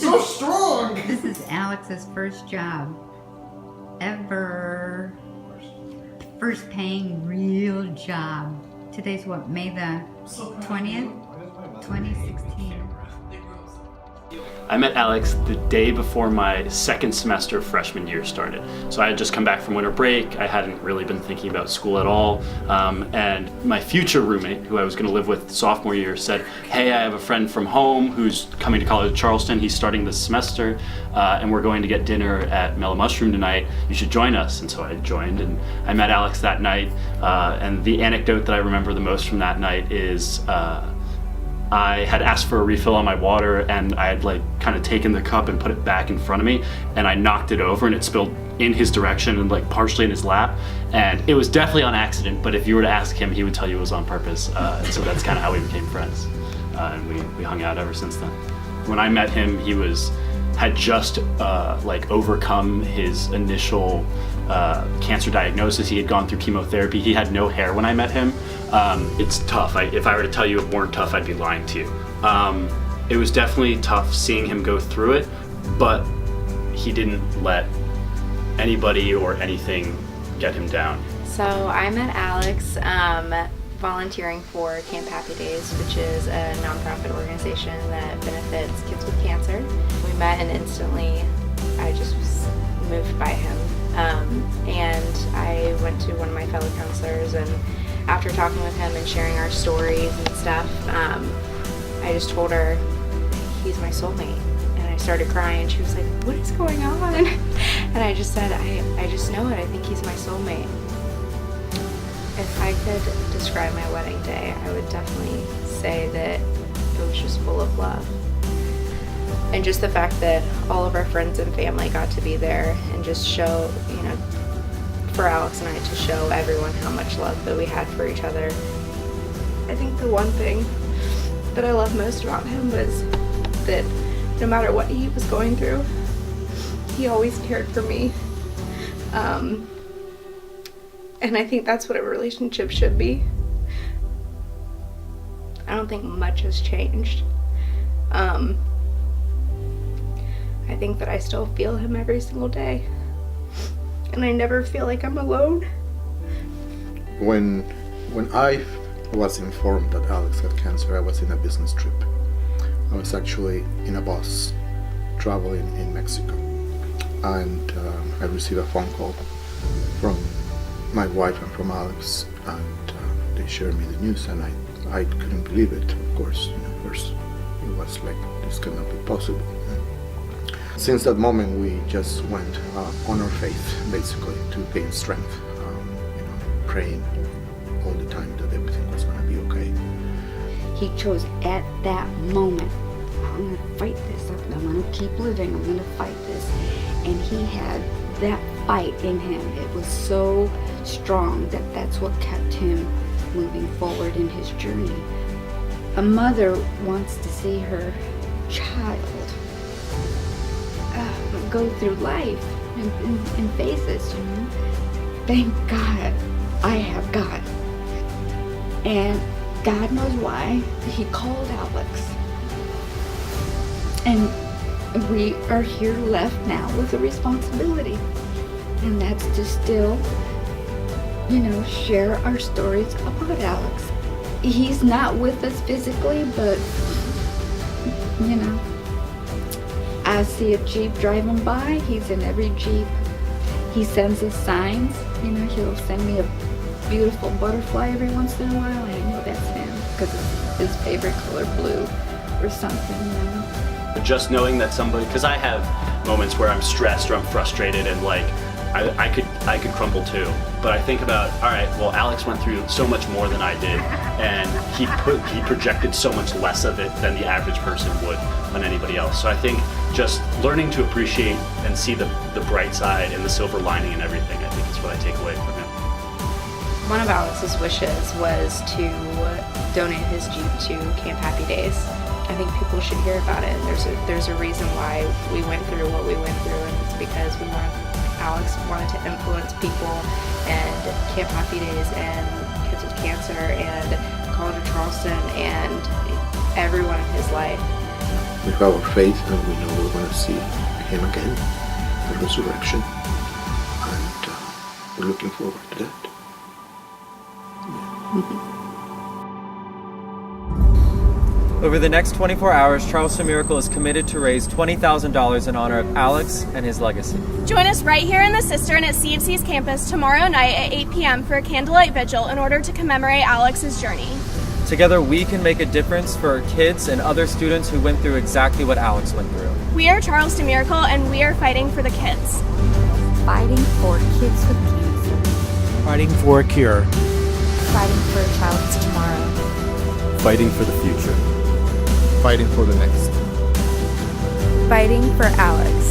so strong. This is Alex's first job ever. First paying real job. Today's what, May the 20th, 2016. I met Alex the day before my second semester of freshman year started. So I had just come back from winter break. I hadn't really been thinking about school at all. And my future roommate, who I was going to live with sophomore year, said, hey, I have a friend from home who's coming to college at Charleston. He's starting this semester, and we're going to get dinner at Mellow Mushroom tonight. You should join us. And so I joined, and I met Alex that night. And the anecdote that I remember the most from that night is I had asked for a refill on my water, and I had kind of taken the cup and put it back in front of me, and I knocked it over and it spilled in his direction and partially in his lap. And it was definitely on accident, but if you were to ask him, he would tell you it was on purpose. So that's kind of how we became friends. And we hung out ever since then. When I met him, he had just overcome his initial cancer diagnosis. He had gone through chemotherapy. He had no hair when I met him. It's tough. If I were to tell you it weren't tough, I'd be lying to you. It was definitely tough seeing him go through it, but he didn't let anybody or anything get him down. So I met Alex volunteering for Camp Happy Days, which is a nonprofit organization that benefits kids with cancer. We met and instantly I just was moved by him. And I went to one of my fellow counselors, and after talking with him and sharing our stories and stuff, I just told her, he's my soulmate. And I started crying. She was like, what is going on? And I just said, I just know it. I think he's my soulmate. If I could describe my wedding day, I would definitely say that it was just full of love. And just the fact that all of our friends and family got to be there and just show, for Alex and I to show everyone how much love that we had for each other. I think the one thing that I love most about him was that no matter what he was going through, he always cared for me. And I think that's what a relationship should be. I don't think much has changed. I think that I still feel him every single day. And I never feel like I'm alone. When I was informed that Alex had cancer, I was in a business trip. I was actually in a bus traveling in Mexico. And I received a phone call from my wife and from Alex, and they shared me the news, and I couldn't believe it, of course. First it was like, this cannot be possible. Since that moment, we just went on our faith, basically, to gain strength, praying all the time that everything was going to be okay. He chose at that moment, I'm going to fight this, I'm going to keep living, I'm going to fight this. And he had that fight in him. It was so strong that that's what kept him moving forward in his journey. A mother wants to see her child go through life and face this, Thank God I have God. And God knows why he called Alex. And we are here left now with a responsibility. And that's to still, share our stories about Alex. He's not with us physically, but, I see a Jeep driving by, he's in every Jeep. He sends us signs, he'll send me a beautiful butterfly every once in a while. I know that's him, because it's his favorite color, blue, or something, Just knowing that somebody, because I have moments where I'm stressed or I'm frustrated and I could crumble too. But I think about, all right, well, Alex went through so much more than I did, and he projected so much less of it than the average person would on anybody else. So I think just learning to appreciate and see the bright side and the silver lining and everything, I think is what I take away from him. One of Alex's wishes was to donate his Jeep to Camp Happy Days. I think people should hear about it. There's a reason why we went through what we went through, and it's because Alex wanted to influence people, and Camp Happy Days and Kids with Cancer and College of Charleston and everyone in his life with our faith, and we know we're going to see him again, the resurrection, and we're looking forward to that. Over the next 24 hours, Charleston Miracle is committed to raise $20,000 in honor of Alex and his legacy. Join us right here in the Cistern at CFC's campus tomorrow night at 8 p.m. for a candlelight vigil in order to commemorate Alex's journey. Together, we can make a difference for kids and other students who went through exactly what Alex went through. We are Charleston Miracle, and we are fighting for the kids. Fighting for kids with cancer. Fighting for a cure. Fighting for a child's tomorrow. Fighting for the future. Fighting for the next. Fighting for Alex.